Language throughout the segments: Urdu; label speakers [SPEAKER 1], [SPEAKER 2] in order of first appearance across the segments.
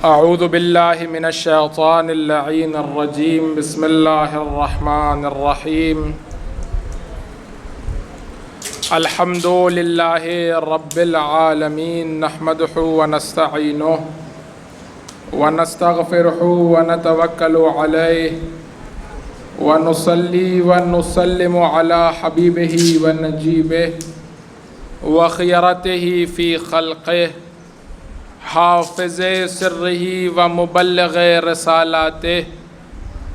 [SPEAKER 1] اعوذ باللہ من الشیطان اللعین الرجیم بسم اللہ الرحمن الرحیم الحمد للہ رب العالمین نحمدہ ونستعینہ ونستغفرہ ونتوکل علیہ ونصلی ونسلم علی حبیبہ ونجیبہ وخیرتہ فی خلقہ حافظ سرہ و مبلغ رسالاتہ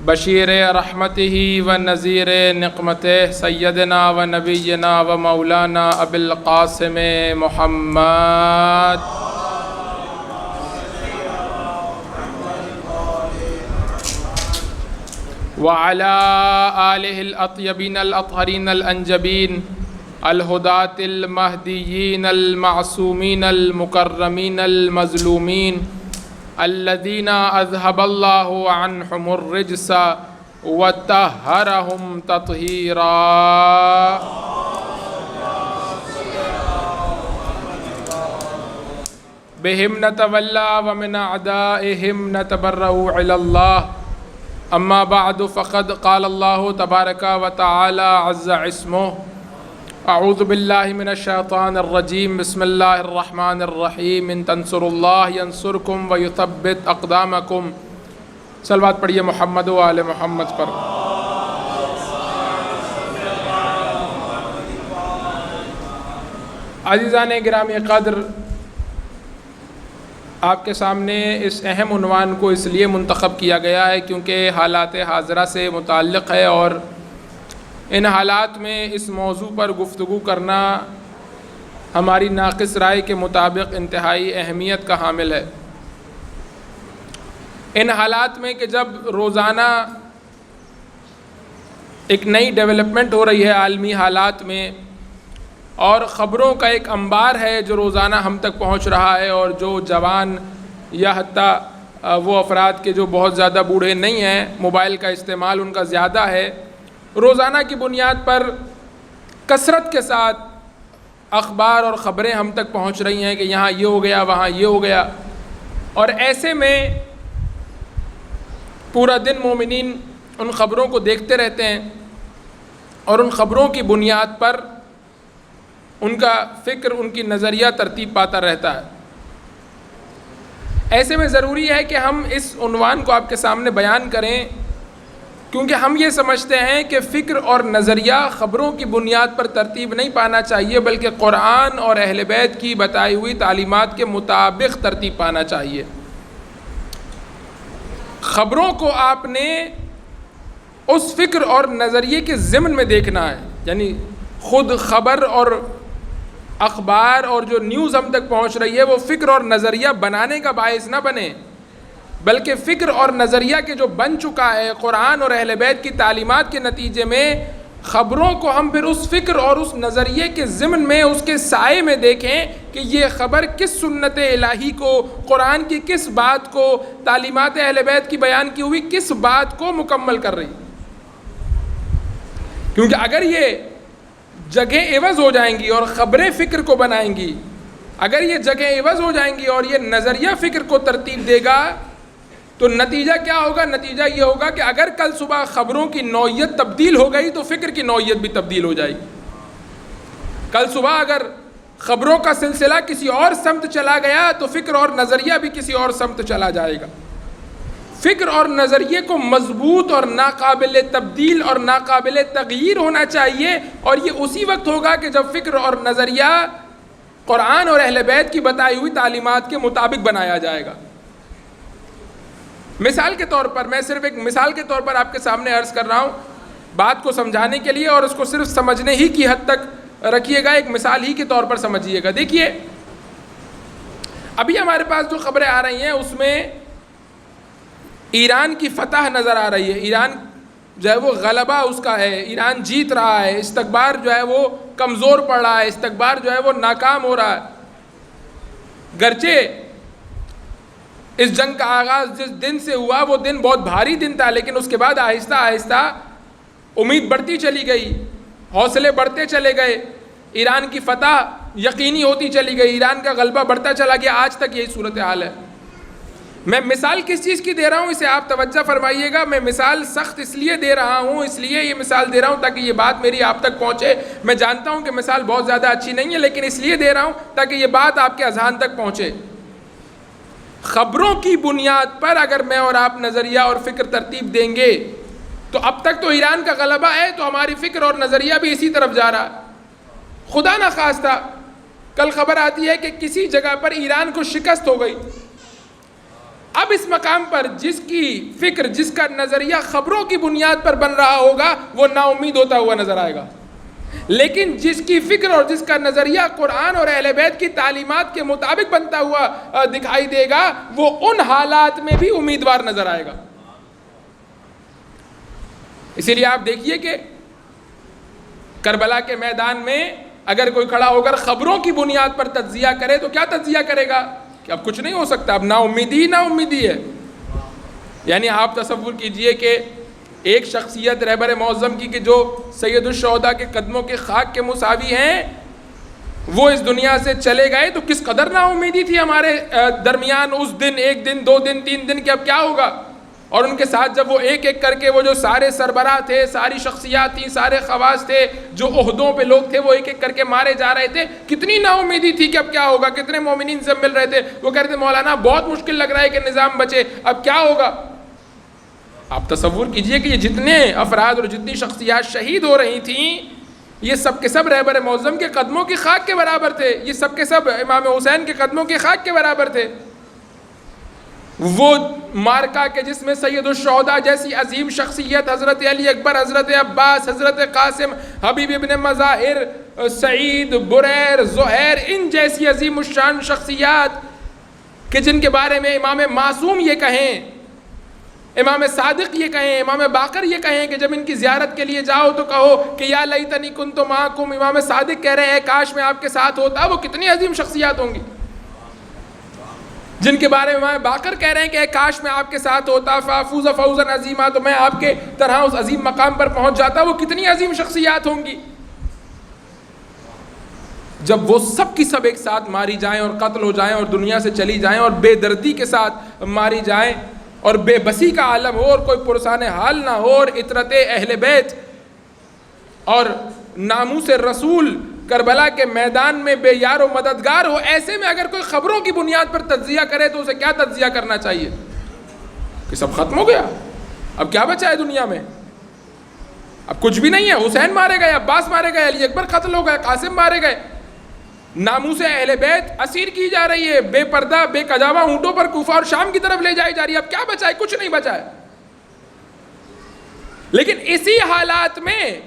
[SPEAKER 1] بشیر رحمتہ و نذیر نقمتہ سیدنا و نبینا و مولانا ابی القاسم محمد وعلی آلہ الاطیبین الاطہرین الانجبین الہداة المہدیین المعصومین المکرمین المظلومین الذین اذہب اللہ عنہم الرجس وطہرہم تطہیرا بہم نتولا ومن اعدائہم نتبرأ الی اللہ اما بعد فقد قال اللہ تبارک و تعالی عز اسمہ اعوذ باللہ من الشیطان الرجیم بسم اللہ الرحمن الرحیم ان تنصروا اللہ ینصرکم ویثبت اقدامکم۔ صلوات پڑھیے محمد و آل محمد پر۔ عزیزان گرامی قدر، آپ کے سامنے اس اہم عنوان کو اس لیے منتخب کیا گیا ہے کیونکہ حالات حاضرہ سے متعلق ہے اور ان حالات میں اس موضوع پر گفتگو کرنا ہماری ناقص رائے کے مطابق انتہائی اہمیت کا حامل ہے۔ ان حالات میں کہ جب روزانہ ایک نئی ڈیولپمنٹ ہو رہی ہے عالمی حالات میں، اور خبروں کا ایک انبار ہے جو روزانہ ہم تک پہنچ رہا ہے، اور جو جوان یا حتیٰ وہ افراد کے جو بہت زیادہ بوڑھے نہیں ہیں، موبائل کا استعمال ان کا زیادہ ہے، روزانہ کی بنیاد پر کثرت کے ساتھ اخبار اور خبریں ہم تک پہنچ رہی ہیں کہ یہاں یہ ہو گیا، وہاں یہ ہو گیا، اور ایسے میں پورا دن مومنین ان خبروں کو دیکھتے رہتے ہیں اور ان خبروں کی بنیاد پر ان کا فکر، ان کی نظریہ ترتیب پاتا رہتا ہے۔ ایسے میں ضروری ہے کہ ہم اس عنوان کو آپ کے سامنے بیان کریں، کیونکہ ہم یہ سمجھتے ہیں کہ فکر اور نظریہ خبروں کی بنیاد پر ترتیب نہیں پانا چاہیے، بلکہ قرآن اور اہل بیت کی بتائی ہوئی تعلیمات کے مطابق ترتیب پانا چاہیے۔ خبروں کو آپ نے اس فکر اور نظریے کے ضمن میں دیکھنا ہے، یعنی خود خبر اور اخبار اور جو نیوز ہم تک پہنچ رہی ہے وہ فکر اور نظریہ بنانے کا باعث نہ بنے، بلکہ فکر اور نظریہ کے جو بن چکا ہے قرآن اور اہل بیت کی تعلیمات کے نتیجے میں، خبروں کو ہم پھر اس فکر اور اس نظریے کے ضمن میں، اس کے سائے میں دیکھیں کہ یہ خبر کس سنت الہی کو، قرآن کی کس بات کو، تعلیمات اہل بیت کی بیان کی ہوئی کس بات کو مکمل کر رہی۔ کیونکہ اگر یہ جگہیں عوض ہو جائیں گی اور خبریں فکر کو بنائیں گی، اگر یہ جگہیں عوض ہو جائیں گی اور یہ نظریہ فکر کو ترتیب دے گا، تو نتیجہ کیا ہوگا؟ نتیجہ یہ ہوگا کہ اگر کل صبح خبروں کی نوعیت تبدیل ہو گئی تو فکر کی نوعیت بھی تبدیل ہو جائے گی۔ کل صبح اگر خبروں کا سلسلہ کسی اور سمت چلا گیا تو فکر اور نظریہ بھی کسی اور سمت چلا جائے گا۔ فکر اور نظریے کو مضبوط اور ناقابل تبدیل اور ناقابل تغییر ہونا چاہیے، اور یہ اسی وقت ہوگا کہ جب فکر اور نظریہ قرآن اور اہل بیت کی بتائی ہوئی تعلیمات کے مطابق بنایا جائے گا۔ مثال کے طور پر، میں صرف ایک مثال کے طور پر آپ کے سامنے عرض کر رہا ہوں بات کو سمجھانے کے لیے، اور اس کو صرف سمجھنے ہی کی حد تک رکھیے گا، ایک مثال ہی کے طور پر سمجھیے گا۔ دیکھیے، ابھی ہمارے پاس جو خبریں آ رہی ہیں اس میں ایران کی فتح نظر آ رہی ہے، ایران جو ہے وہ غلبہ اس کا ہے، ایران جیت رہا ہے، استکبار جو ہے وہ کمزور پڑ رہا ہے، استکبار جو ہے وہ ناکام ہو رہا ہے۔ گرچہ اس جنگ کا آغاز جس دن سے ہوا وہ دن بہت بھاری دن تھا، لیکن اس کے بعد آہستہ آہستہ امید بڑھتی چلی گئی، حوصلے بڑھتے چلے گئے، ایران کی فتح یقینی ہوتی چلی گئی، ایران کا غلبہ بڑھتا چلا گیا، آج تک یہی صورتحال ہے۔ میں مثال کس چیز کی دے رہا ہوں اسے آپ توجہ فرمائیے گا. میں مثال سخت اس لیے دے رہا ہوں، اس لیے یہ مثال دے رہا ہوں تاکہ یہ بات میری آپ تک پہنچے. میں جانتا ہوں کہ مثال بہت زیادہ اچھی نہیں ہے، لیکن اس لیے دے رہا ہوں تاکہ یہ بات آپ کے اذہان تک پہنچے. خبروں کی بنیاد پر اگر میں اور آپ نظریہ اور فکر ترتیب دیں گے تو اب تک تو ایران کا غلبہ ہے، تو ہماری فکر اور نظریہ بھی اسی طرف جا رہا. خدا نہ خواستہ کل خبر آتی ہے کہ کسی جگہ پر ایران کو شکست ہو گئی. اب اس مقام پر جس کی فکر، جس کا نظریہ خبروں کی بنیاد پر بن رہا ہوگا وہ نا امید ہوتا ہوا نظر آئے گا، لیکن جس کی فکر اور جس کا نظریہ قرآن اور اہل بیت کی تعلیمات کے مطابق بنتا ہوا دکھائی دے گا وہ ان حالات میں بھی امیدوار نظر آئے گا. اسی لیے آپ دیکھیے کہ کربلا کے میدان میں اگر کوئی کھڑا ہو کر خبروں کی بنیاد پر تجزیہ کرے تو کیا تجزیہ کرے گا کہ اب کچھ نہیں ہو سکتا، اب نا امیدی ہے. یعنی آپ تصور کیجئے کہ ایک شخصیت رہبر معظم کی کہ جو سید الشہداء کے قدموں کے خاک کے مساوی ہیں وہ اس دنیا سے چلے گئے تو کس قدر نا امیدی تھی ہمارے درمیان اس دن، ایک دن، 2 دن، 3 دن کہ اب کیا ہوگا. اور ان کے ساتھ جب وہ ایک ایک کر کے وہ جو سارے سربراہ تھے، ساری شخصیات تھیں، سارے خواص تھے، جو عہدوں پہ لوگ تھے، وہ ایک ایک کر کے مارے جا رہے تھے، کتنی نا امیدی تھی کہ اب کیا ہوگا. کتنے مومنین سے مل رہے تھے، وہ کہتے تھے مولانا بہت مشکل لگ رہا ہے کہ نظام بچے، اب کیا ہوگا. آپ تصور کیجئے کہ یہ جتنے افراد اور جتنی شخصیات شہید ہو رہی تھیں یہ سب کے سب رہبر معظم کے قدموں کی خاک کے برابر تھے، یہ سب کے سب امام حسین کے قدموں کی خاک کے برابر تھے. وہ مارکا کہ جس میں سید الشہداء جیسی عظیم شخصیت، حضرت علی اکبر، حضرت عباس، حضرت قاسم، حبیب ابن مظاہر، سعید، بریر، زہیر، ان جیسی عظیم الشان شخصیات کہ جن کے بارے میں امام معصوم یہ کہیں، امام صادق یہ کہیں، امام باقر یہ کہیں کہ جب ان کی زیارت کے لیے جاؤ تو کہو کہ یا لیتنی کنت معکم. امام صادق کہہ رہے ہیں کاش میں آپ کے ساتھ ہوتا. وہ کتنی عظیم شخصیات ہوں گی. جن کے بارے میں امام باقر کہہ رہے ہیں کہ کاش میں آپ کے ساتھ ہوتا، فافوز فوزا عظیما، تو میں آپ کے طرح اس عظیم مقام پر پہنچ جاتا. وہ کتنی عظیم شخصیات ہوں گی. جب وہ سب کی سب ایک ساتھ ماری جائیں اور قتل ہو جائیں اور دنیا سے چلی جائیں اور بے دردی کے ساتھ ماری جائیں اور بے بسی کا عالم ہو اور کوئی پرسان حال نہ ہو اور عطرت اہل بیت اور ناموس رسول کربلا کے میدان میں بے یار و مددگار ہو، ایسے میں اگر کوئی خبروں کی بنیاد پر تجزیہ کرے تو اسے کیا تجزیہ کرنا چاہیے کہ سب ختم ہو گیا، اب کیا بچا ہے دنیا میں، اب کچھ بھی نہیں ہے. حسین مارے گئے، عباس مارے گئے، علی اکبر قتل ہو گئے، قاسم مارے گئے، ناموس اہل بیت اسیر کی جا رہی ہے، بے پردہ بے کجاوا اونٹوں پر کوفہ اور شام کی طرف لے جائی جا رہی ہے. اب کیا بچا ہے؟ کچھ نہیں بچا ہے. لیکن اسی حالات میں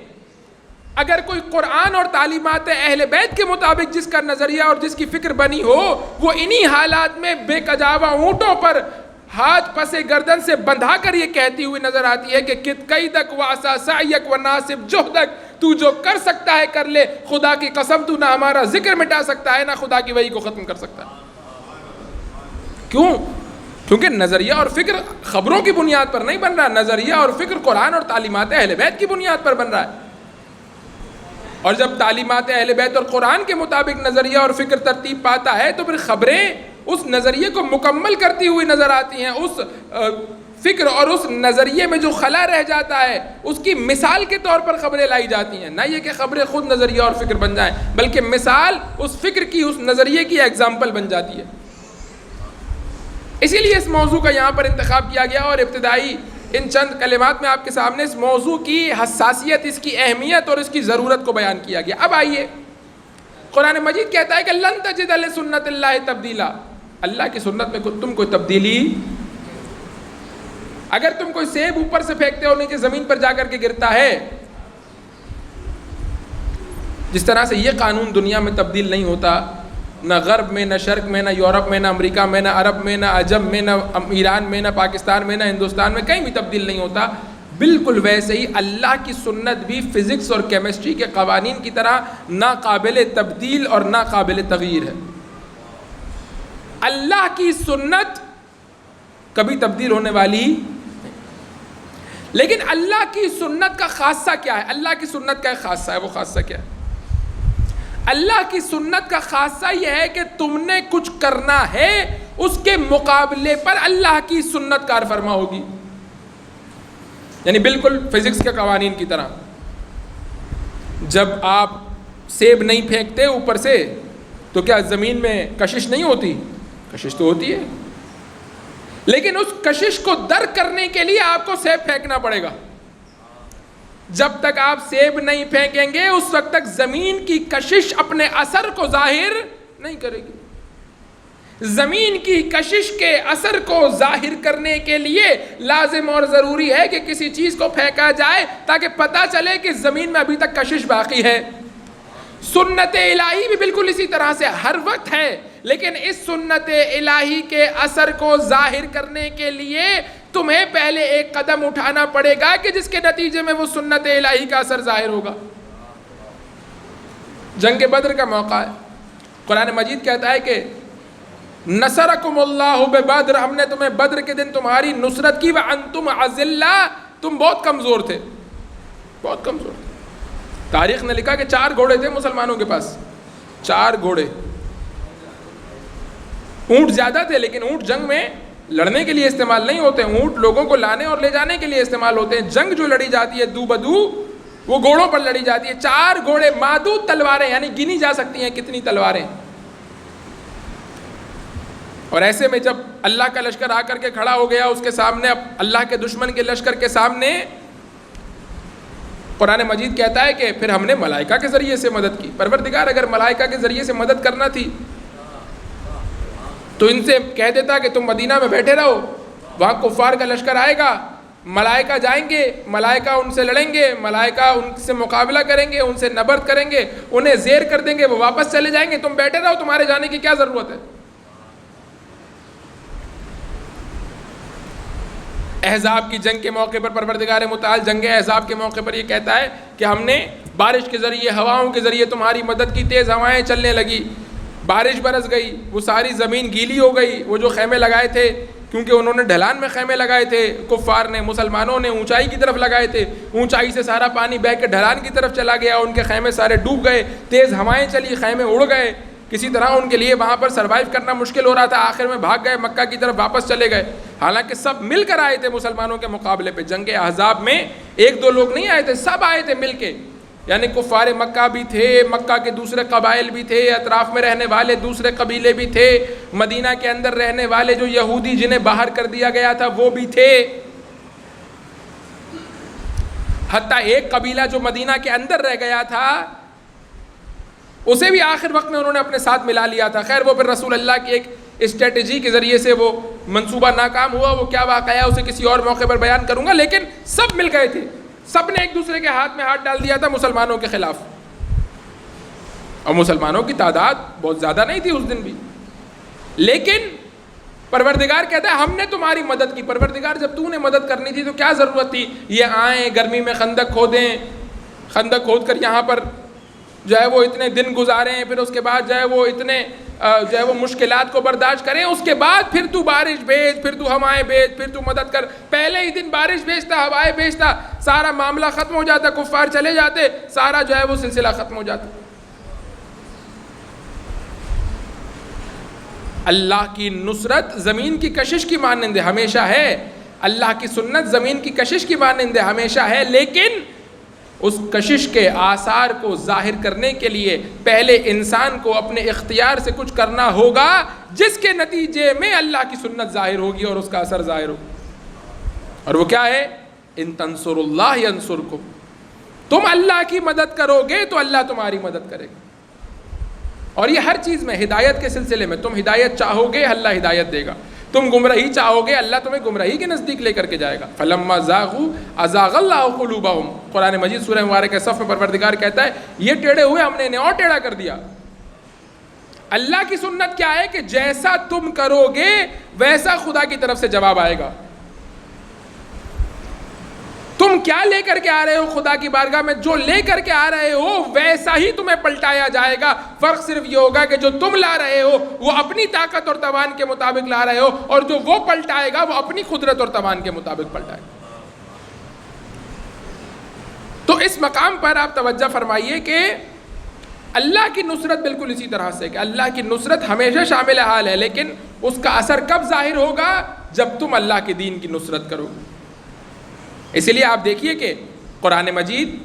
[SPEAKER 1] اگر کوئی قرآن اور تعلیمات اہل بیت کے مطابق جس کا نظریہ اور جس کی فکر بنی ہو، وہ انہی حالات میں بے کجاوا اونٹوں پر ہاتھ پسے گردن سے بندھا کر یہ کہتی ہوئی نظر آتی ہے کہ کت قیدک واسا سعیک و ناصب جہدک، تو جو کر سکتا ہے کر لے، خدا کی قسم تو نہ ہمارا ذکر مٹا سکتا ہے نہ خدا کی وحی کو ختم کر سکتا ہے. کیوں؟ کیونکہ نظریہ اور فکر خبروں کی بنیاد پر نہیں بن رہا، نظریہ اور فکر قرآن اور تعلیمات اہل بیت کی بنیاد پر بن رہا ہے. اور جب تعلیمات اہل بیت اور قرآن کے مطابق نظریہ اور فکر ترتیب پاتا ہے تو پھر خبریں اس نظریے کو مکمل کرتی ہوئی نظر آتی ہیں. اس فکر اور اس نظریے میں جو خلا رہ جاتا ہے اس کی مثال کے طور پر خبریں لائی جاتی ہیں. نہ یہ کہ خبریں خود نظریہ اور فکر بن جائیں، بلکہ مثال اس فکر کی، اس نظریے کی ایگزامپل بن جاتی ہے. اسی لیے اس موضوع کا یہاں پر انتخاب کیا گیا اور ابتدائی ان چند کلمات میں آپ کے سامنے اس موضوع کی حساسیت، اس کی اہمیت اور اس کی ضرورت کو بیان کیا گیا. اب آئیے، قرآن مجید کہتا ہے کہ لن تجد لسنت اللہ تبدیلا. اللہ کی سنت میں تم کوئی تبدیلی، اگر تم کوئی سیب اوپر سے پھینکتے ہو نیچے زمین پر جا کر کے گرتا ہے، جس طرح سے یہ قانون دنیا میں تبدیل نہیں ہوتا، نہ غرب میں، نہ شرق میں، نہ یورپ میں، نہ امریکہ میں، نہ عرب میں، نہ عجم میں، نہ ایران میں، نہ پاکستان میں، نہ ہندوستان میں، کہیں بھی تبدیل نہیں ہوتا، بالکل ویسے ہی اللہ کی سنت بھی فزکس اور کیمسٹری کے قوانین کی طرح ناقابل تبدیل اور ناقابل تغییر ہے. اللہ کی سنت کبھی تبدیل ہونے والی نہیں. لیکن اللہ کی سنت کا خاصہ کیا ہے؟ اللہ کی سنت کا ایک خاصہ ہے. وہ خاصہ کیا ہے؟ اللہ کی سنت کا خاصہ یہ ہے کہ تم نے کچھ کرنا ہے، اس کے مقابلے پر اللہ کی سنت کار فرما ہوگی. یعنی بالکل فزکس کے قوانین کی طرح. جب آپ سیب نہیں پھینکتے اوپر سے تو کیا زمین میں کشش نہیں ہوتی؟ کشش تو ہوتی ہے، لیکن اس کشش کو درک کرنے کے لیے آپ کو سیب پھینکنا پڑے گا. جب تک آپ سیب نہیں پھینکیں گے اس وقت تک زمین کی کشش اپنے اثر کو ظاہر نہیں کرے گی. زمین کی کشش کے اثر کو ظاہر کرنے کے لیے لازم اور ضروری ہے کہ کسی چیز کو پھینکا جائے تاکہ پتہ چلے کہ زمین میں ابھی تک کشش باقی ہے. سنت الہی بھی بالکل اسی طرح سے ہر وقت ہے، لیکن اس سنت الہی کے اثر کو ظاہر کرنے کے لیے تمہیں پہلے ایک قدم اٹھانا پڑے گا کہ جس کے نتیجے میں وہ سنت الہی کا اثر ظاہر ہوگا. جنگ بدر کا موقع ہے. قرآن مجید کہتا ہے کہ نصرکم اللہ ببدر، ہم نے تمہیں بدر کے دن تمہاری نصرت کی، وانتم اذلہ، تم بہت کمزور تھے، بہت کمزور تھے. تاریخ نے لکھا کہ 4 گھوڑے تھے مسلمانوں کے پاس، 4 گھوڑے. اونٹ زیادہ تھے لیکن اونٹ جنگ میں لڑنے کے لیے استعمال نہیں ہوتے. اونٹ لوگوں کو لانے اور لے جانے کے لیے استعمال ہوتے ہیں. جنگ جو لڑی جاتی ہے دو بدو وہ گھوڑوں پر لڑی جاتی ہے. 4 گھوڑے، معدود تلواریں، یعنی گنی جا سکتی ہیں کتنی تلواریں. اور ایسے میں جب اللہ کا لشکر آ کر کے کھڑا ہو گیا اس کے سامنے، اب اللہ کے دشمن کے لشکر کے سامنے، قرآن مجید کہتا ہے کہ پھر ہم نے ملائکہ کے ذریعے سے مدد کی. پروردگار اگر ملائکہ کے ذریعے سے مدد کرنا تھی تو ان سے کہہ دیتا کہ تم مدینہ میں بیٹھے رہو، وہاں کفار کا لشکر آئے گا، ملائکہ جائیں گے، ملائکہ ان سے لڑیں گے، ملائکہ ان سے مقابلہ کریں گے، ان سے نبرد کریں گے، انہیں زیر کر دیں گے، وہ واپس چلے جائیں گے، تم بیٹھے رہو، تمہارے جانے کی کیا ضرورت ہے. احزاب کی جنگ کے موقع پر پروردگار متعال جنگ احزاب کے موقع پر یہ کہتا ہے کہ ہم نے بارش کے ذریعے، ہواؤں کے ذریعے تمہاری مدد کی. تیز ہوائیں چلنے لگی، بارش برس گئی، وہ ساری زمین گیلی ہو گئی. وہ جو خیمے لگائے تھے، کیونکہ انہوں نے ڈھلان میں خیمے لگائے تھے، کفار نے، مسلمانوں نے اونچائی کی طرف لگائے تھے، اونچائی سے سارا پانی بہہ کے ڈھلان کی طرف چلا گیا، ان کے خیمے سارے ڈوب گئے. تیز ہوائیں چلی، خیمے اڑ گئے. کسی طرح ان کے لیے وہاں پر سروائیو کرنا مشکل ہو رہا تھا. آخر میں بھاگ گئے، مکہ کی طرف واپس چلے گئے. حالانکہ سب مل کر آئے تھے مسلمانوں کے مقابلے پہ. جنگ احزاب میں 1-2 لوگ نہیں آئے تھے، سب آئے تھے مل کے. یعنی کفار مکہ بھی تھے، مکہ کے دوسرے قبائل بھی تھے، اطراف میں رہنے والے دوسرے قبیلے بھی تھے، مدینہ کے اندر رہنے والے جو یہودی جنہیں باہر کر دیا گیا تھا وہ بھی تھے. حتیٰ ایک قبیلہ جو مدینہ کے اندر رہ گیا تھا اسے بھی آخر وقت میں انہوں نے اپنے ساتھ ملا لیا تھا. خیر وہ پھر رسول اللہ کی ایک اسٹریٹجی کے ذریعے سے وہ منصوبہ ناکام ہوا. وہ کیا واقعہ ہے اسے کسی اور موقع پر بیان کروں گا. لیکن سب مل گئے تھے، سب نے ایک دوسرے کے ہاتھ میں ہاتھ ڈال دیا تھا مسلمانوں کے خلاف. اور مسلمانوں کی تعداد بہت زیادہ نہیں تھی اس دن بھی، لیکن پروردگار کہتا ہے ہم نے تمہاری مدد کی. پروردگار جب تو نے مدد کرنی تھی تو کیا ضرورت تھی یہ آئیں گرمی میں خندق کھودیں، خندق کھود کر یہاں پر جو ہے وہ اتنے دن گزاریں، پھر اس کے بعد جو ہے وہ اتنے جو ہے وہ مشکلات کو برداشت کریں، اس کے بعد پھر تو بارش بھیج، پھر تو ہوائیں بھیج، پھر تو مدد کر. پہلے ہی دن بارش بھیجتا، ہوائیں بھیجتا، سارا معاملہ ختم ہو جاتا، کفار چلے جاتے، سارا جو ہے وہ سلسلہ ختم ہو جاتا. اللہ کی نصرت زمین کی کشش کی مانند ہمیشہ ہے، اللہ کی سنت زمین کی کشش کی مانند ہمیشہ ہے، لیکن اس کشش کے آثار کو ظاہر کرنے کے لیے پہلے انسان کو اپنے اختیار سے کچھ کرنا ہوگا، جس کے نتیجے میں اللہ کی سنت ظاہر ہوگی اور اس کا اثر ظاہر ہوگا. اور وہ کیا ہے؟ ان تنصروا اللہ ینصرکم، تم اللہ کی مدد کرو گے تو اللہ تمہاری مدد کرے گا. اور یہ ہر چیز میں، ہدایت کے سلسلے میں تم ہدایت چاہو گے اللہ ہدایت دے گا، تم گمراہی چاہو گے اللہ تمہیں گمراہی کے نزدیک لے کر کے جائے گا. فلما زاغوا ازاغ اللہ قلوبہم، قرآن مجید سورہ مبارکہ صف میں پروردگار کہتا ہے یہ ٹیڑھے ہوئے ہم نے انہیں اور ٹیڑھا کر دیا. اللہ کی سنت کیا ہے کہ جیسا تم کرو گے ویسا خدا کی طرف سے جواب آئے گا. تم کیا لے کر کے آ رہے ہو خدا کی بارگاہ میں، جو لے کر کے آ رہے ہو ویسا ہی تمہیں پلٹایا جائے گا. فرق صرف یہ ہوگا کہ جو تم لا رہے ہو وہ اپنی طاقت اور توان کے مطابق لا رہے ہو، اور جو وہ پلٹائے گا وہ اپنی قدرت اور توان کے مطابق پلٹائے گا. تو اس مقام پر آپ توجہ فرمائیے کہ اللہ کی نصرت بالکل اسی طرح سے کہ اللہ کی نصرت ہمیشہ شامل حال ہے، لیکن اس کا اثر کب ظاہر ہوگا؟ جب تم اللہ کے دین کی نصرت کرو گے۔ اسی لیے آپ دیکھیے کہ قرآن مجید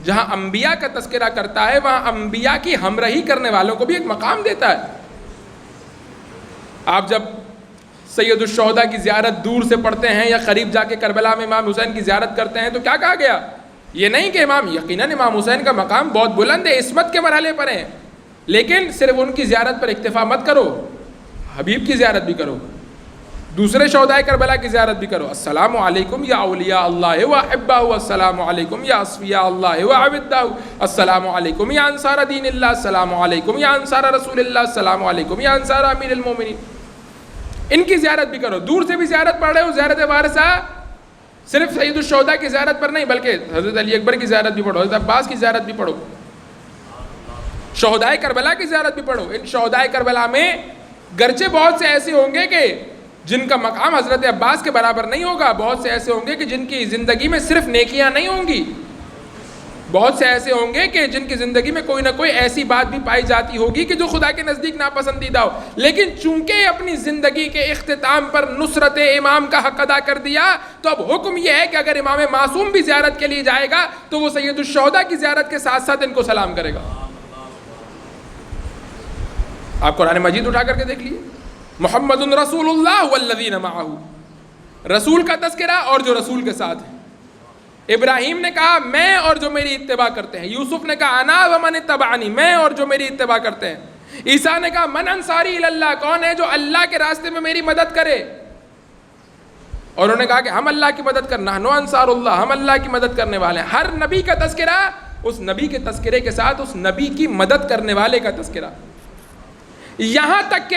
[SPEAKER 1] جہاں انبیاء کا تذکرہ کرتا ہے وہاں انبیاء کی ہمراہی کرنے والوں کو بھی ایک مقام دیتا ہے۔ آپ جب سید الشہداء کی زیارت دور سے پڑھتے ہیں یا قریب جا کے کربلا میں امام حسین کی زیارت کرتے ہیں تو کیا کہا گیا؟ یہ نہیں کہ یقیناً امام حسین کا مقام بہت بلند ہے، عصمت کے مرحلے پر ہیں، لیکن صرف ان کی زیارت پر اکتفا مت کرو، حبیب کی زیارت بھی کرو، دوسرے شہدائے کربلا کی زیارت بھی کرو۔ السلام علیکم یا اولیاء اللہ و احباہ، السلام علیکم یا اصفیاء اللہ و عبداہ، السلام علیکم یا انصار دین اللہ، السلام علیکم یا انصار رسول اللہ، السلام علیکم یا انصار امیر المومنین۔ ان کی زیارت بھی کرو، دور سے بھی زیارت پڑھ رہے ہو، زیارت وارثہ صرف سید الشہداء کی زیارت پر نہیں بلکہ حضرت علی اکبر کی زیارت بھی پڑھو، حضرت عباس کی زیارت بھی پڑھو، شہدائے کربلا کی زیارت بھی پڑھو۔ ان شہدائے کربلا میں گرچہ بہت سے ایسے ہوں گے کہ جن کا مقام حضرت عباس کے برابر نہیں ہوگا، بہت سے ایسے ہوں گے کہ جن کی زندگی میں صرف نیکیاں نہیں ہوں گی، بہت سے ایسے ہوں گے کہ جن کی زندگی میں کوئی نہ کوئی ایسی بات بھی پائی جاتی ہوگی کہ جو خدا کے نزدیک ناپسندیدہ ہو، لیکن چونکہ اپنی زندگی کے اختتام پر نصرت امام کا حق ادا کر دیا تو اب حکم یہ ہے کہ اگر امام معصوم بھی زیارت کے لیے جائے گا تو وہ سید الشہداء کی زیارت کے ساتھ ساتھ ان کو سلام کرے گا۔ آپ قرآن مجید اٹھا کر کے دیکھ لیجیے، محمد رسول اللہ والذین معہ، رسول کا تذکرہ اور جو رسول کے ساتھ ہیں۔ ابراہیم نے کہا میں اور جو میری اتباع کرتے ہیں، یوسف نے کہا انا ومن اتبعنی، میں اور جو میری اتباع کرتے ہیں، عیسیٰ نے کہا من انصاری اللہ، کون ہے جو اللہ کے راستے میں میری مدد کرے، اور انہوں نے کہا کہ ہم اللہ کی مدد کرنا، نحن انصار اللہ، ہم اللہ کی مدد کرنے والے ہیں۔ ہر نبی کا تذکرہ اس نبی کے تذکرے کے ساتھ اس نبی کی مدد کرنے والے کا تذکرہ، یہاں تک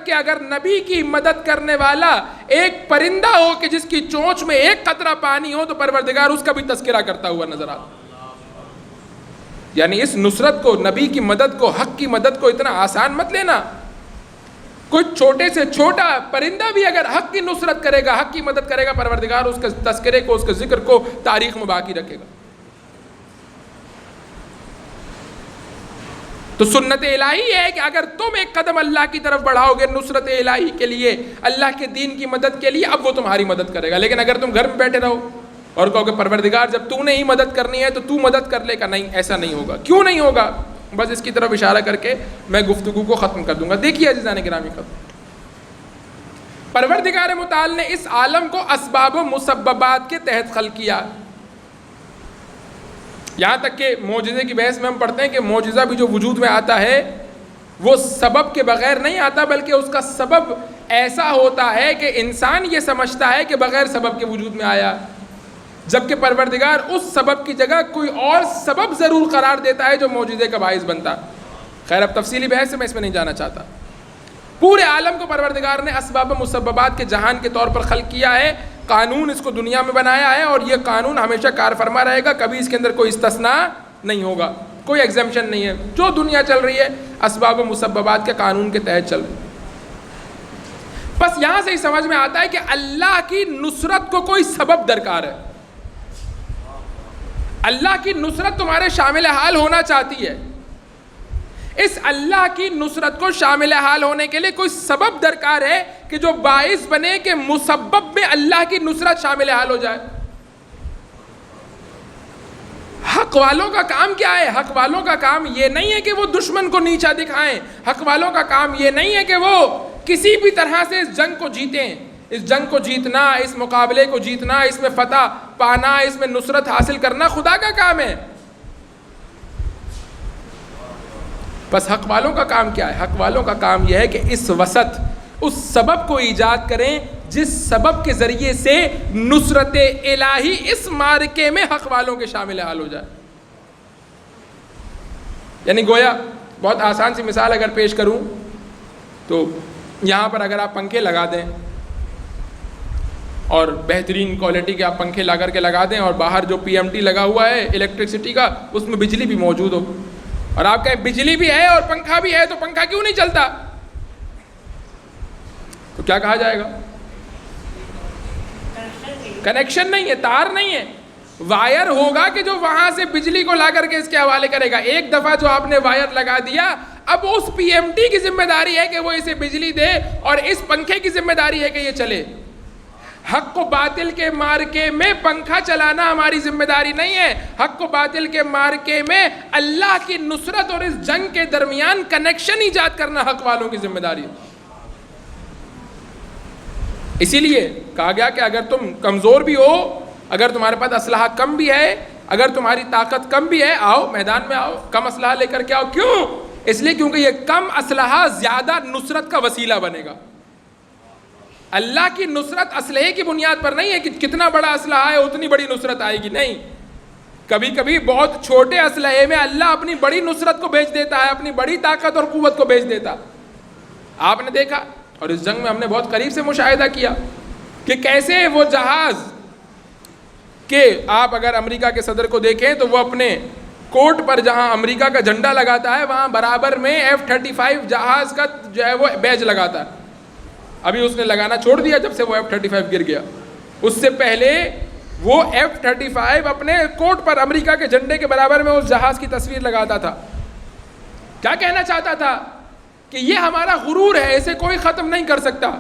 [SPEAKER 1] کہ اگر نبی کی مدد کرنے والا ایک پرندہ ہو کہ جس کی چونچ میں ایک قطرہ پانی ہو تو پروردگار اس کا بھی تذکرہ کرتا ہوا نظر آتا۔ یعنی اس نصرت کو، نبی کی مدد کو، حق کی مدد کو اتنا آسان مت لینا۔ کوئی چھوٹے سے چھوٹا پرندہ بھی اگر حق کی نصرت کرے گا، حق کی مدد کرے گا، پروردگار اس کے تذکرے کو، اس کے ذکر کو تاریخ میں باقی رکھے گا۔ تو سنت الہی یہ ہے کہ اگر تم ایک قدم اللہ کی طرف بڑھاؤ گے نصرت الہی کے لیے، اللہ کے دین کی مدد کے لیے، اب وہ تمہاری مدد کرے گا۔ لیکن اگر تم گھر میں بیٹھے رہو اور کہو کہ پروردگار جب تو نے ہی مدد کرنی ہے تو تو مدد کر لے گا، نہیں، ایسا نہیں ہوگا۔ کیوں نہیں ہوگا؟ بس اس کی طرف اشارہ کر کے میں گفتگو کو ختم کر دوں گا۔ دیکھیے عزیزان گرامی، پروردگار متعال نے اس عالم کو اسباب و مسببات کے تحت خلق کیا، یہاں تک کہ معجزے کی بحث میں ہم پڑھتے ہیں کہ معجزہ بھی جو وجود میں آتا ہے وہ سبب کے بغیر نہیں آتا، بلکہ اس کا سبب ایسا ہوتا ہے کہ انسان یہ سمجھتا ہے کہ بغیر سبب کے وجود میں آیا، جبکہ پروردگار اس سبب کی جگہ کوئی اور سبب ضرور قرار دیتا ہے جو معجزے کا باعث بنتا۔ خیر اب تفصیلی بحث میں اس میں نہیں جانا چاہتا۔ پورے عالم کو پروردگار نے اسباب و مسببات کے جہان کے طور پر خلق کیا ہے، قانون اس کو دنیا میں بنایا ہے، اور یہ قانون ہمیشہ کار فرما رہے گا، کبھی اس کے اندر کوئی استثناء نہیں ہوگا، کوئی ایگزمپشن نہیں ہے۔ جو دنیا چل رہی ہے اسباب و مسببات کے قانون کے تحت چل رہی ہے۔ بس یہاں سے ہی سمجھ میں آتا ہے کہ اللہ کی نصرت کو کوئی سبب درکار ہے۔ اللہ کی نصرت تمہارے شامل حال ہونا چاہتی ہے، اس اللہ کی نصرت کو شامل حال ہونے کے لیے کوئی سبب درکار ہے کہ جو باعث بنے کہ مسبب میں اللہ کی نصرت شامل حال ہو جائے۔ حق والوں کا کام کیا ہے؟ حق والوں کا کام یہ نہیں ہے کہ وہ دشمن کو نیچا دکھائیں، حق والوں کا کام یہ نہیں ہے کہ وہ کسی بھی طرح سے اس جنگ کو جیتیں۔ اس جنگ کو جیتنا، اس مقابلے کو جیتنا، اس میں فتح پانا، اس میں نصرت حاصل کرنا خدا کا کام ہے۔ بس حق والوں کا کام کیا ہے؟ حق والوں کا کام یہ ہے کہ اس وسط اس سبب کو ایجاد کریں جس سبب کے ذریعے سے نصرت الہی اس معرکے میں حق والوں کے شامل حال ہو جائے۔ یعنی گویا بہت آسان سی مثال اگر پیش کروں تو یہاں پر اگر آپ پنکھے لگا دیں اور بہترین کوالٹی کے آپ پنکھے لا کر کے لگا دیں اور باہر جو پی ایم ٹی لگا ہوا ہے الیکٹرسٹی کا، اس میں بجلی بھی موجود ہو، اور آپ کہیں بجلی بھی ہے اور پنکھا بھی ہے تو پنکھا کیوں نہیں چلتا، تو کیا کہا جائے گا؟ کنیکشن نہیں ہے، تار نہیں ہے، وائر ہوگا کہ جو وہاں سے بجلی کو لا کر کے اس کے حوالے کرے گا۔ ایک دفعہ جو آپ نے وائر لگا دیا، اب اس پی ایم ٹی کی ذمہ داری ہے کہ وہ اسے بجلی دے اور اس پنکھے کی ذمہ داری ہے کہ یہ چلے. حق و باطل کے مارکے میں پنکھا چلانا ہماری ذمہ داری نہیں ہے. حق و باطل کے مارکے میں اللہ کی نصرت اور اس جنگ کے درمیان کنیکشن ایجاد کرنا حق والوں کی ذمہ داری ہے. اسی لیے کہا گیا کہ اگر تم کمزور بھی ہو, اگر تمہارے پاس اسلحہ کم بھی ہے, اگر تمہاری طاقت کم بھی ہے, آؤ میدان میں آؤ, کم اسلحہ لے کر کے آؤ. کیوں؟ اس لیے کیونکہ یہ کم اسلحہ زیادہ نصرت کا وسیلہ بنے گا. اللہ کی نصرت اسلحے کی بنیاد پر نہیں ہے کہ کتنا بڑا اسلحہ ہے اتنی بڑی نصرت آئے گی. نہیں, کبھی کبھی بہت چھوٹے اسلحے میں اللہ اپنی بڑی نصرت کو بھیج دیتا ہے, اپنی بڑی طاقت اور قوت کو بھیج دیتا. آپ نے دیکھا, اور اس جنگ میں ہم نے بہت قریب سے مشاہدہ کیا کہ کیسے وہ جہاز کہ آپ اگر امریکہ کے صدر کو دیکھیں تو وہ اپنے کوٹ پر جہاں امریکہ کا جھنڈا لگاتا ہے وہاں برابر میں F-35 جہاز کا جو ہے وہ بیج لگاتا ہے. ابھی اس نے لگانا چھوڑ دیا جب سے وہ F-35 گر گیا. اس سے پہلے وہ F-35 اپنے کوٹ پر امریکہ کے جھنڈے کے برابر میں اس جہاز کی تصویر لگاتا تھا. کیا کہنا چاہتا تھا؟ کہ یہ ہمارا غرور ہے, اسے کوئی ختم نہیں کر سکتا.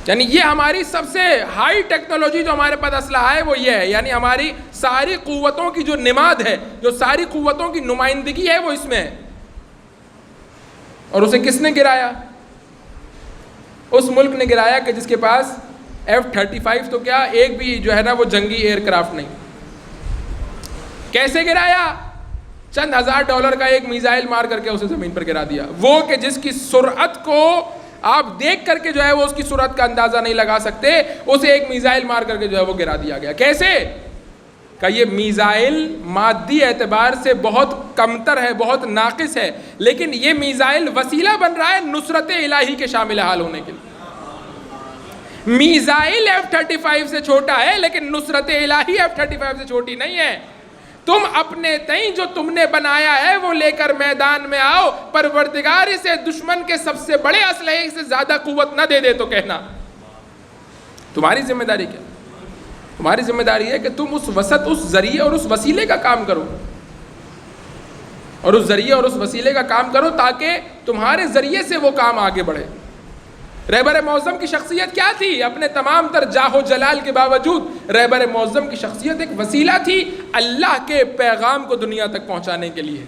[SPEAKER 1] یعنی یہ ہماری سب سے ہائی ٹیکنالوجی جو ہمارے پاس اسلحہ ہے وہ یہ ہے. یعنی ہماری ساری قوتوں کی جو نماد ہے, جو ساری قوتوں کی نمائندگی ہے وہ اس میں ہے. اور اسے کس نے گرایا؟ اس ملک نے گرایا کہ جس کے پاس F-35 تو کیا ایک بھی جو ہے نا وہ جنگی ایئر کرافٹ نہیں. کیسے گرایا؟ چند $1000 کا ایک میزائل مار کر کے اسے زمین پر گرا دیا. وہ کہ جس کی سرعت کو آپ دیکھ کر کے جو ہے وہ اس کی سرعت کا اندازہ نہیں لگا سکتے, اسے ایک میزائل مار کر کے جو ہے وہ گرا دیا گیا. کیسے؟ کہ یہ میزائل مادی اعتبار سے بہت کمتر ہے, بہت ناقص ہے, لیکن یہ میزائل وسیلہ بن رہا ہے نصرت الہی کے شامل حال ہونے کے لیے. میزائل F-35 سے چھوٹا ہے لیکن نصرت الہی F-35 سے چھوٹی نہیں ہے. تم اپنے تئیں جو تم نے بنایا ہے وہ لے کر میدان میں آؤ. پروردگار اسے دشمن کے سب سے بڑے اسلحے سے زیادہ قوت نہ دے دے تو کہنا. تمہاری ذمہ داری کیا؟ تمہاری ذمہ داری ہے کہ تم اس وسط, اس ذریعے اور اس وسیلے کا کام کرو, اور اس ذریعے اور اس وسیلے کا کام کرو تاکہ تمہارے ذریعے سے وہ کام آگے بڑھے. رہبر معظم کی شخصیت کیا تھی؟ اپنے تمام تر جاہ و جلال کے باوجود رہبر معظم کی شخصیت ایک وسیلہ تھی اللہ کے پیغام کو دنیا تک پہنچانے کے لیے.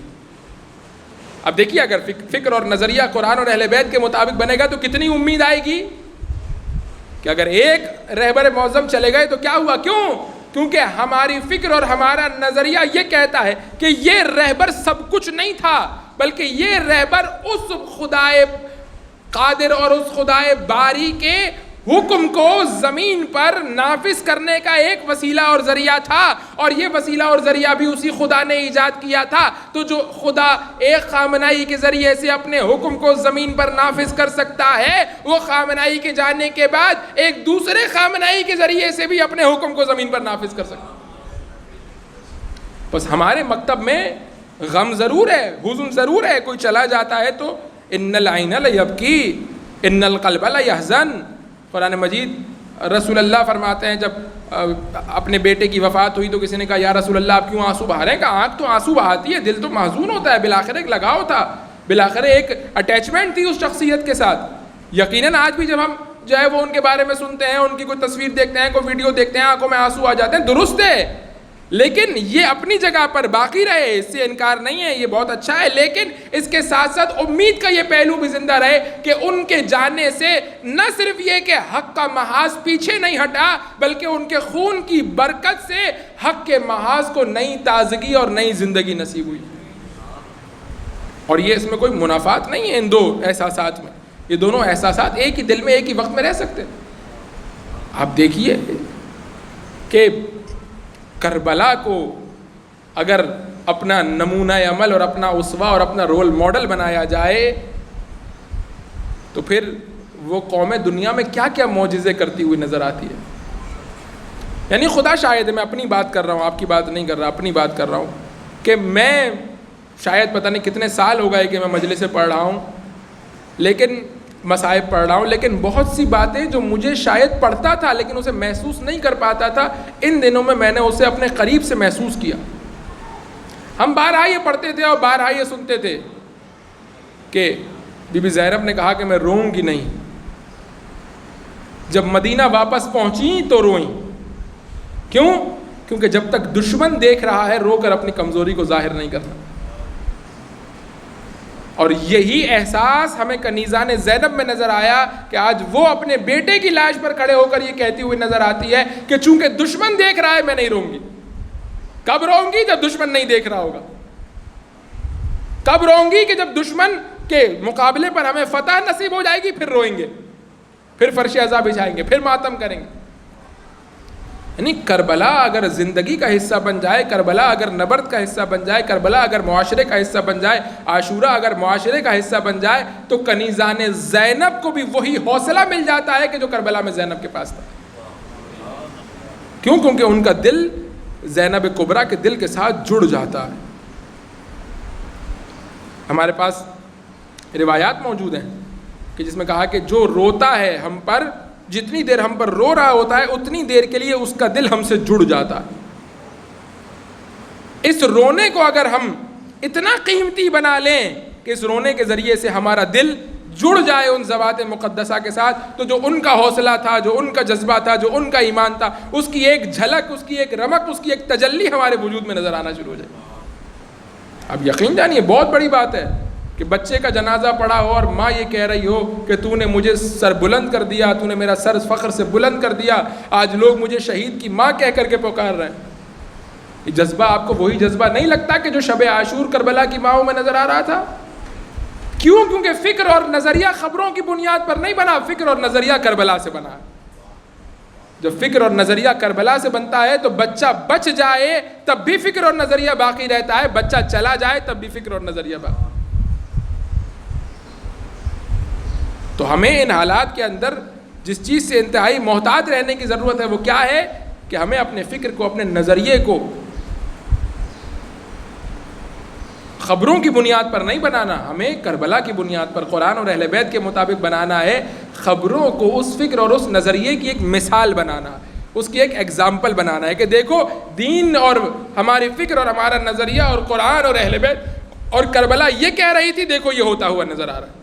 [SPEAKER 1] اب دیکھیے, اگر فکر اور نظریہ قرآن اور اہل بیت کے مطابق بنے گا تو کتنی امید آئے گی کہ اگر ایک رہبر معظم چلے گئے تو کیا ہوا. کیوں؟ کیونکہ ہماری فکر اور ہمارا نظریہ یہ کہتا ہے کہ یہ رہبر سب کچھ نہیں تھا, بلکہ یہ رہبر اس خدائے قادر اور اس خدائے باری کے حکم کو زمین پر نافذ کرنے کا ایک وسیلہ اور ذریعہ تھا, اور یہ وسیلہ اور ذریعہ بھی اسی خدا نے ایجاد کیا تھا. تو جو خدا ایک خامنائی کے ذریعے سے اپنے حکم کو زمین پر نافذ کر سکتا ہے, وہ خامنائی کے جانے کے بعد ایک دوسرے خامنائی کے ذریعے سے بھی اپنے حکم کو زمین پر نافذ کر سکتا ہے. بس ہمارے مکتب میں غم ضرور ہے, حزن ضرور ہے. کوئی چلا جاتا ہے تو ان العین لیبکی ان القلب لیحزن. قرآن مجید رسول اللہ فرماتے ہیں جب اپنے بیٹے کی وفات ہوئی تو کسی نے کہا یا رسول اللہ آپ کیوں آنسو بہا رہے ہیں؟ کہا آنکھ تو آنسو بہاتی ہے, دل تو محزون ہوتا ہے. بالآخر ایک لگاؤ تھا, بالآخر ایک اٹیچمنٹ تھی اس شخصیت کے ساتھ. یقیناً آج بھی جب ہم جو ہے وہ ان کے بارے میں سنتے ہیں, ان کی کوئی تصویر دیکھتے ہیں, کوئی ویڈیو دیکھتے ہیں, آنکھوں میں آنسو آ جاتے ہیں. درست ہے, لیکن یہ اپنی جگہ پر باقی رہے, اس سے انکار نہیں ہے, یہ بہت اچھا ہے. لیکن اس کے ساتھ ساتھ امید کا یہ پہلو بھی زندہ رہے کہ ان کے جانے سے نہ صرف یہ کہ حق کا محاذ پیچھے نہیں ہٹا, بلکہ ان کے خون کی برکت سے حق کے محاذ کو نئی تازگی اور نئی زندگی نصیب ہوئی. اور یہ اس میں کوئی منافات نہیں ہے ان دو احساسات میں. یہ دونوں احساسات ایک ہی دل میں ایک ہی وقت میں رہ سکتے ہیں. آپ دیکھیے کہ کربلا کو اگر اپنا نمونہ عمل اور اپنا اسوہ اور اپنا رول ماڈل بنایا جائے تو پھر وہ قوم دنیا میں کیا کیا معجزے کرتی ہوئی نظر آتی ہے. یعنی خدا شاہد ہے, میں اپنی بات کر رہا ہوں, آپ کی بات نہیں کر رہا, اپنی بات کر رہا ہوں کہ میں شاید پتہ نہیں کتنے سال ہو گئے کہ میں مجلس سے پڑھ رہا ہوں, لیکن مصائب پڑھ رہا ہوں, لیکن بہت سی باتیں جو مجھے شاید پڑھتا تھا لیکن اسے محسوس نہیں کر پاتا تھا, ان دنوں میں نے اسے اپنے قریب سے محسوس کیا. ہم بارہا یہ پڑھتے تھے اور بارہا یہ سنتے تھے کہ بی بی زینب نے کہا کہ میں روؤں گی نہیں. جب مدینہ واپس پہنچی تو روئیں. کیوں؟ کیونکہ جب تک دشمن دیکھ رہا ہے رو کر اپنی کمزوری کو ظاہر نہیں کرنا. اور یہی احساس ہمیں کنیزان زینب میں نظر آیا کہ آج وہ اپنے بیٹے کی لاش پر کھڑے ہو کر یہ کہتی ہوئی نظر آتی ہے کہ چونکہ دشمن دیکھ رہا ہے میں نہیں روں گی. کب روں گی؟ جب دشمن نہیں دیکھ رہا ہوگا. کب روں گی؟ کہ جب دشمن کے مقابلے پر ہمیں فتح نصیب ہو جائے گی پھر روئیں گے, پھر فرش عزا بچھائیں گے, پھر ماتم کریں گے. یعنی کربلا اگر زندگی کا حصہ بن جائے, کربلا اگر نبرد کا حصہ بن جائے, کربلا اگر معاشرے کا حصہ بن جائے, عاشورہ اگر معاشرے کا حصہ بن جائے, تو کنیزان زینب کو بھی وہی حوصلہ مل جاتا ہے کہ جو کربلا میں زینب کے پاس تھا. کیوں؟ کیونکہ ان کا دل زینب کبریٰ کے دل کے ساتھ جڑ جاتا ہے. ہمارے پاس روایات موجود ہیں کہ جس میں کہا کہ جو روتا ہے ہم پر, جتنی دیر ہم پر رو رہا ہوتا ہے اتنی دیر کے لیے اس کا دل ہم سے جڑ جاتا ہے. اس رونے کو اگر ہم اتنا قیمتی بنا لیں کہ اس رونے کے ذریعے سے ہمارا دل جڑ جائے ان ذوات مقدسہ کے ساتھ, تو جو ان کا حوصلہ تھا, جو ان کا جذبہ تھا, جو ان کا ایمان تھا, اس کی ایک جھلک, اس کی ایک رمق, اس کی ایک تجلی ہمارے وجود میں نظر آنا شروع ہو جائے. اب یقین جانیے بہت بڑی بات ہے کہ بچے کا جنازہ پڑا ہو اور ماں یہ کہہ رہی ہو کہ تو نے مجھے سر بلند کر دیا, تو نے میرا سر فخر سے بلند کر دیا, آج لوگ مجھے شہید کی ماں کہہ کر کے پکار رہے ہیں. یہ جذبہ آپ کو وہی جذبہ نہیں لگتا کہ جو شب عاشور کربلا کی ماؤں میں نظر آ رہا تھا؟ کیوں؟ کیونکہ فکر اور نظریہ خبروں کی بنیاد پر نہیں بنا, فکر اور نظریہ کربلا سے بنا. جب فکر اور نظریہ کربلا سے بنتا ہے تو بچہ بچ جائے تب بھی فکر اور نظریہ باقی رہتا ہے, بچہ چلا جائے تب بھی فکر اور نظریہ باقی. تو ہمیں ان حالات کے اندر جس چیز سے انتہائی محتاط رہنے کی ضرورت ہے وہ کیا ہے کہ ہمیں اپنے فکر کو, اپنے نظریے کو خبروں کی بنیاد پر نہیں بنانا, ہمیں کربلا کی بنیاد پر, قرآن اور اہل بیت کے مطابق بنانا ہے. خبروں کو اس فکر اور اس نظریے کی ایک مثال بنانا, اس کی ایک ایگزامپل بنانا ہے کہ دیکھو دین اور ہماری فکر اور ہمارا نظریہ اور قرآن اور اہل بیت اور کربلا یہ کہہ رہی تھی, دیکھو یہ ہوتا ہوا نظر آ رہا ہے.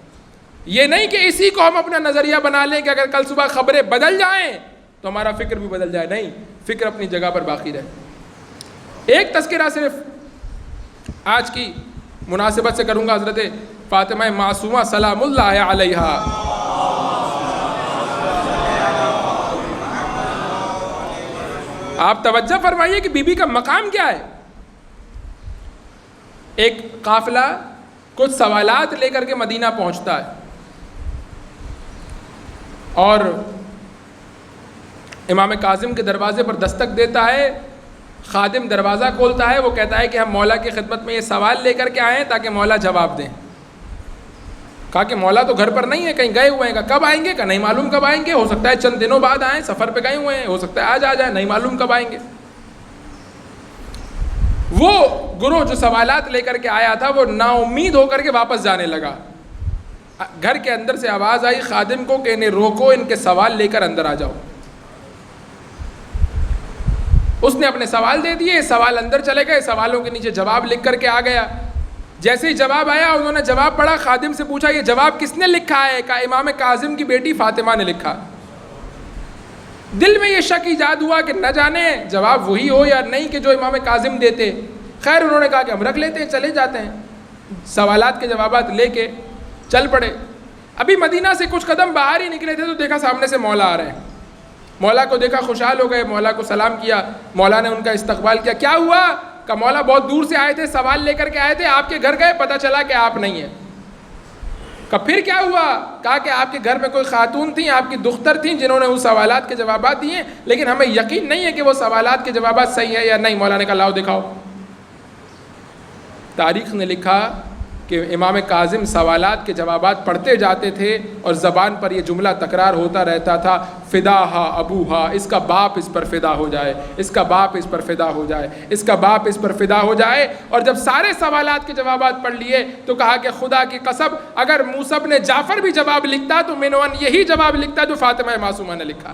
[SPEAKER 1] یہ نہیں کہ اسی کو ہم اپنا نظریہ بنا لیں کہ اگر کل صبح خبریں بدل جائیں تو ہمارا فکر بھی بدل جائے. نہیں, فکر اپنی جگہ پر باقی رہے. ایک تذکرہ صرف آج کی مناسبت سے کروں گا. حضرت فاطمہ معصومہ سلام اللہ علیہا, آپ توجہ فرمائیے کہ بی بی کا مقام کیا ہے. ایک قافلہ کچھ سوالات لے کر کے مدینہ پہنچتا ہے اور امام کاظم کے دروازے پر دستک دیتا ہے. خادم دروازہ کھولتا ہے, وہ کہتا ہے کہ ہم مولا کی خدمت میں یہ سوال لے کر کے آئے ہیں تاکہ مولا جواب دیں. کہا کہ مولا تو گھر پر نہیں ہے, کہیں گئے ہوئے ہیں. کب آئیں گے؟ کہ نہیں معلوم کب آئیں گے, ہو سکتا ہے چند دنوں بعد آئیں, سفر پہ گئے ہوئے ہیں, ہو سکتا ہے آج آ جائیں, نہیں معلوم کب آئیں گے. وہ گروہ جو سوالات لے کر کے آیا تھا وہ نا امید ہو کر کے واپس جانے لگا. گھر کے اندر سے آواز آئی خادم کو کہ انہیں روکو, ان کے سوال لے کر اندر آ جاؤ. اس نے اپنے سوال دے دیے, سوال اندر چلے گئے, سوالوں کے نیچے جواب لکھ کر کے آ گیا. جیسے ہی جواب آیا انہوں نے جواب پڑھا, خادم سے پوچھا یہ جواب کس نے لکھا ہے؟ کہا امام کاظم کی بیٹی فاطمہ نے لکھا. دل میں یہ شک ایجاد ہوا کہ نہ جانے جواب وہی ہو یا نہیں کہ جو امام کاظم دیتے. خیر انہوں نے کہا کہ ہم رکھ لیتے ہیں, چلے جاتے ہیں. سوالات کے جوابات لے کے چل پڑے. ابھی مدینہ سے کچھ قدم باہر ہی نکلے تھے تو دیکھا سامنے سے مولا آ رہے ہیں. مولا کو دیکھا, خوشحال ہو گئے, مولا کو سلام کیا, مولا نے ان کا استقبال کیا. کیا ہوا؟ کہ مولا بہت دور سے آئے تھے, سوال لے کر کے آئے تھے, آپ کے گھر گئے, پتہ چلا کہ آپ نہیں ہیں. کہ پھر کیا ہوا؟ کہا کہ آپ کے گھر میں کوئی خاتون تھیں, آپ کی دختر تھیں جنہوں نے وہ سوالات کے جوابات دیے, لیکن ہمیں یقین نہیں ہے کہ وہ سوالات کے جوابات صحیح ہے یا نہیں. مولا نے کہا لاؤ دکھاؤ. تاریخ نے لکھا کہ امام کاظم سوالات کے جوابات پڑھتے جاتے تھے اور زبان پر یہ جملہ تکرار ہوتا رہتا تھا, فداہا ابوہا, اس کا باپ اس پر فدا ہو جائے, اس کا باپ اس پر فدا ہو جائے, اس کا باپ اس پر فدا ہو جائے. اور جب سارے سوالات کے جوابات پڑھ لیے تو کہا کہ خدا کی قسم اگر موسیٰ بن جعفر بھی جواب لکھتا تو منوان یہی جواب لکھتا جو فاطمہ معصومہ نے لکھا.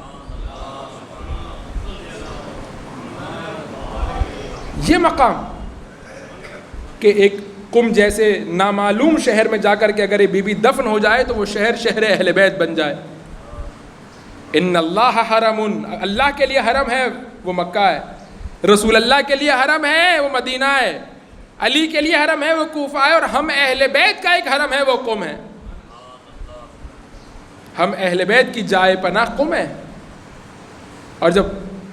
[SPEAKER 1] یہ مقام کہ ایک قم جیسے نامعلوم شہر میں جا کر کے اگر یہ بی بی دفن ہو جائے تو وہ شہر شہر اہل بیت بن جائے. ان اللہ حرم، اللہ کے لیے حرم ہے وہ مکہ ہے، رسول اللہ کے لیے حرم ہے وہ مدینہ ہے، علی کے لیے حرم ہے وہ کوفہ ہے، اور ہم اہل بیت کا ایک حرم ہے وہ قم ہے. ہم اہل بیت کی جائے پناہ قم ہے. اور جب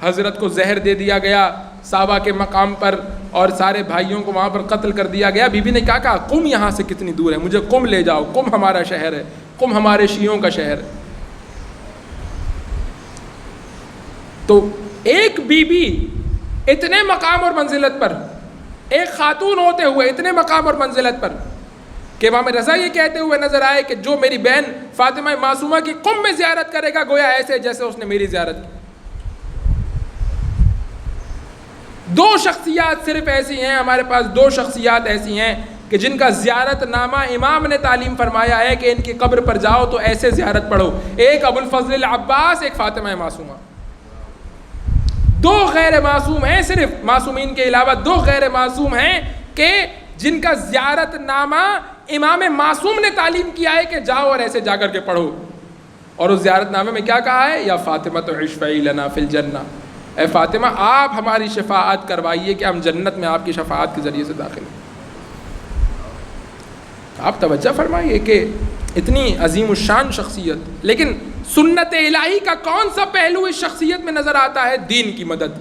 [SPEAKER 1] حضرت کو زہر دے دیا گیا صحابہ کے مقام پر اور سارے بھائیوں کو وہاں پر قتل کر دیا گیا، بی بی نے کیا کہا؟ قم یہاں سے کتنی دور ہے، مجھے قم لے جاؤ، قم ہمارا شہر ہے، قم ہمارے شیعوں کا شہر ہے. تو ایک بی بی اتنے مقام اور منزلت پر، ایک خاتون ہوتے ہوئے اتنے مقام اور منزلت پر کہ امام رضا یہ کہتے ہوئے نظر آئے کہ جو میری بہن فاطمہ معصومہ کی قم میں زیارت کرے گا گویا ایسے جیسے اس نے میری زیارت کی. دو شخصیات صرف ایسی ہیں ہمارے پاس، دو شخصیات ایسی ہیں کہ جن کا زیارت نامہ امام نے تعلیم فرمایا ہے کہ ان کی قبر پر جاؤ تو ایسے زیارت پڑھو. ایک ابو الفضل العباس، ایک فاطمہ معصومہ. دو غیر معصوم ہیں، صرف معصومین کے علاوہ دو غیر معصوم ہیں کہ جن کا زیارت نامہ امام معصوم نے تعلیم کیا ہے کہ جاؤ اور ایسے جا کر کے پڑھو. اور اس زیارت نامے میں کیا کہا ہے؟ یا فاطمہ تو اشفعی لنا فی الجنہ، اے فاطمہ آپ ہماری شفاعت کروائیے کہ ہم جنت میں آپ کی شفاعت کے ذریعے سے داخل ہیں. آپ توجہ فرمائیے کہ اتنی عظیم الشان شخصیت. لیکن سنت الہی کا کون سا پہلو اس شخصیت میں نظر آتا ہے؟ دین کی مدد،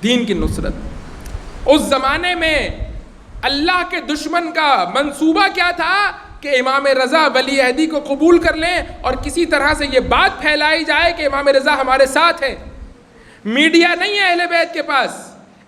[SPEAKER 1] دین کی نصرت. اس زمانے میں اللہ کے دشمن کا منصوبہ کیا تھا کہ امام رضا ولی عہدی کو قبول کر لیں اور کسی طرح سے یہ بات پھیلائی جائے کہ امام رضا ہمارے ساتھ ہیں. میڈیا نہیں ہے اہل بیت کے پاس،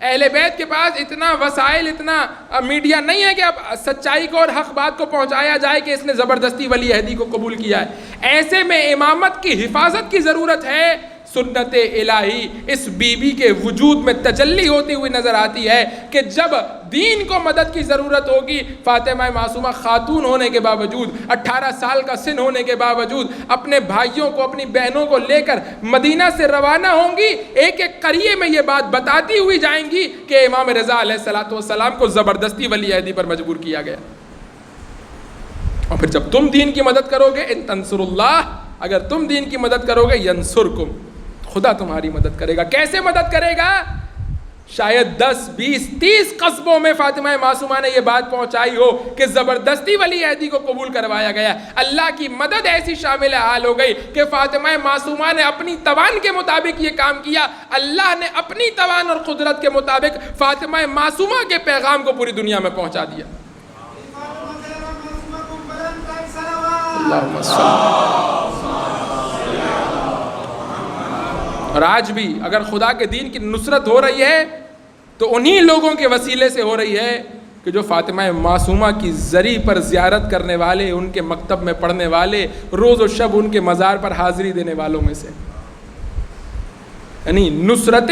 [SPEAKER 1] اہل بیت کے پاس اتنا وسائل، اتنا میڈیا نہیں ہے کہ اب سچائی کو اور حق بات کو پہنچایا جائے کہ اس نے زبردستی ولی عہدی کو قبول کیا ہے. ایسے میں امامت کی حفاظت کی ضرورت ہے. سنت الہی اس بی بی کے وجود میں تجلی ہوتی ہوئی نظر آتی ہے کہ جب دین کو مدد کی ضرورت ہوگی، فاطمہ معصومہ خاتون ہونے کے باوجود، 18 سال کا سن ہونے کے باوجود اپنے بھائیوں کو، اپنی بہنوں کو لے کر مدینہ سے روانہ ہوں گی. ایک ایک قریے میں یہ بات بتاتی ہوئی جائیں گی کہ امام رضا علیہ الصلوۃ والسلام کو زبردستی ولی عہدی پر مجبور کیا گیا. اور پھر جب تم دین کی مدد کرو گے، ان تنصر اللہ، اگر تم دین کی مدد کرو گے، ینصرکم، خدا تمہاری مدد کرے گا. کیسے مدد کرے گا؟ شاید 10 20 30 قصبوں میں فاطمہ معصومہ نے یہ بات پہنچائی ہو کہ زبردستی ولی عہدی کو قبول کروایا گیا. اللہ کی مدد ایسی شامل حال ہو گئی کہ فاطمہ معصومہ نے اپنی توان کے مطابق یہ کام کیا. اللہ نے اپنی توان اور قدرت کے مطابق فاطمہ معصومہ کے پیغام کو پوری دنیا میں پہنچا دیا. اللہم صل. اور آج بھی اگر خدا کے دین کی نصرت ہو رہی ہے تو انہی لوگوں کے وسیلے سے ہو رہی ہے کہ جو فاطمہ معصومہ کی زری پر زیارت کرنے والے، ان کے مکتب میں پڑھنے والے، روز و شب ان کے مزار پر حاضری دینے والوں میں سے. یعنی نصرت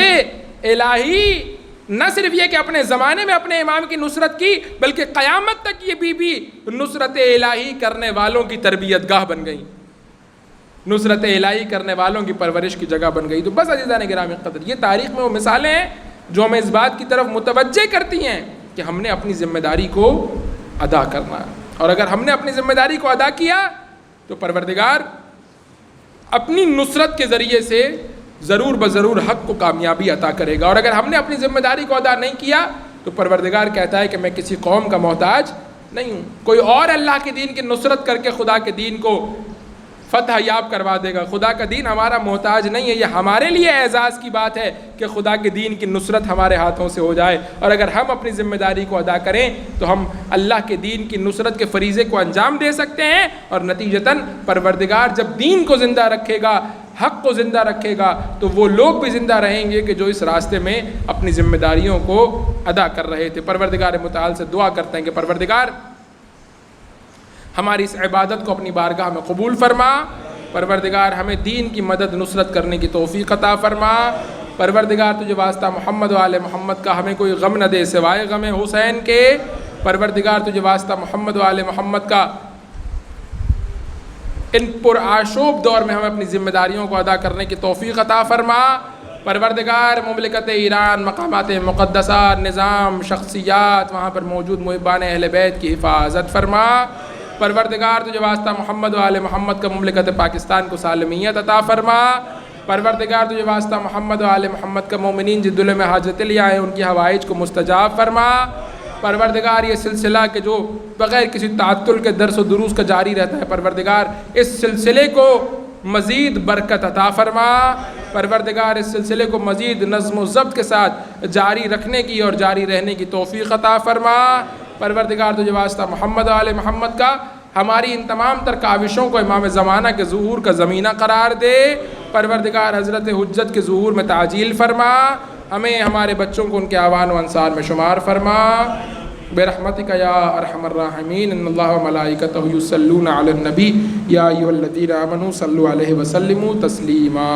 [SPEAKER 1] الہی نہ صرف یہ کہ اپنے زمانے میں اپنے امام کی نصرت کی، بلکہ قیامت تک یہ بی بی نصرت الہی کرنے والوں کی تربیت گاہ بن گئی، نصرت الہی کرنے والوں کی پرورش کی جگہ بن گئی. تو بس عزیزان گرامی قدر، یہ تاریخ میں وہ مثالیں ہیں جو ہمیں اس بات کی طرف متوجہ کرتی ہیں کہ ہم نے اپنی ذمہ داری کو ادا کرنا ہے. اور اگر ہم نے اپنی ذمہ داری کو ادا کیا تو پروردگار اپنی نصرت کے ذریعے سے ضرور بضرور حق کو کامیابی عطا کرے گا. اور اگر ہم نے اپنی ذمہ داری کو ادا نہیں کیا تو پروردگار کہتا ہے کہ میں کسی قوم کا محتاج نہیں ہوں. کوئی اور اللہ کے دین کی نصرت کر کے خدا کے دین کو فتح یاب کروا دے گا. خدا کا دین ہمارا محتاج نہیں ہے. یہ ہمارے لیے اعزاز کی بات ہے کہ خدا کے دین کی نصرت ہمارے ہاتھوں سے ہو جائے. اور اگر ہم اپنی ذمہ داری کو ادا کریں تو ہم اللہ کے دین کی نصرت کے فریضے کو انجام دے سکتے ہیں. اور نتیجتاً پروردگار جب دین کو زندہ رکھے گا، حق کو زندہ رکھے گا، تو وہ لوگ بھی زندہ رہیں گے کہ جو اس راستے میں اپنی ذمہ داریوں کو ادا کر رہے تھے. پروردگار متعال سے دعا کرتے ہیں کہ پروردگار ہماری اس عبادت کو اپنی بارگاہ میں قبول فرما. پروردگار ہمیں دین کی مدد نصرت کرنے کی توفیق عطا فرما. پروردگار تجھے واسطہ محمد و آل محمد کا ہمیں کوئی غم نہ دے سوائے غم حسین کے. پروردگار تجھے واسطہ محمد و آل محمد کا ان پر آشوب دور میں ہمیں اپنی ذمہ داریوں کو ادا کرنے کی توفیق عطا فرما. پروردگار مملکت ایران، مقامات مقدسہ، نظام، شخصیات وہاں پر موجود محبان اہل بیت کی حفاظت فرما۔ پروردگار تجھے واسطہ محمد و آل محمد کا مملکت پاکستان کو سالمیت عطا فرما۔ پروردگار تجھے واسطہ محمد و آل محمد کا مومنین جن دلوں میں حاجت لے آئے ان کی حوائج کو مستجاب فرما۔ پروردگار یہ سلسلہ کہ جو بغیر کسی تعطل کے درس و دروس کا جاری رہتا ہے، پروردگار اس سلسلے کو مزید برکت عطا فرما۔ پروردگار اس سلسلے کو مزید نظم و ضبط کے ساتھ جاری رکھنے کی اور جاری رہنے کی توفیق عطا فرما۔ پروردگار تجھے واسطہ محمد و آل محمد کا ہماری ان تمام تر کاوشوں کو امام زمانہ کے ظہور کا زمینہ قرار دے۔ پروردگار حضرت حجت کے ظہور میں تعجیل فرما۔ ہمیں ہمارے بچوں کو ان کے اعوان و انصار میں شمار فرما برحمتک یا ارحم الراحمین۔ ان اللہ و ملائکتہ یصلون علی النبی یا ایھا الذین آمنوا صلوا علیہ وسلموا تسلیما۔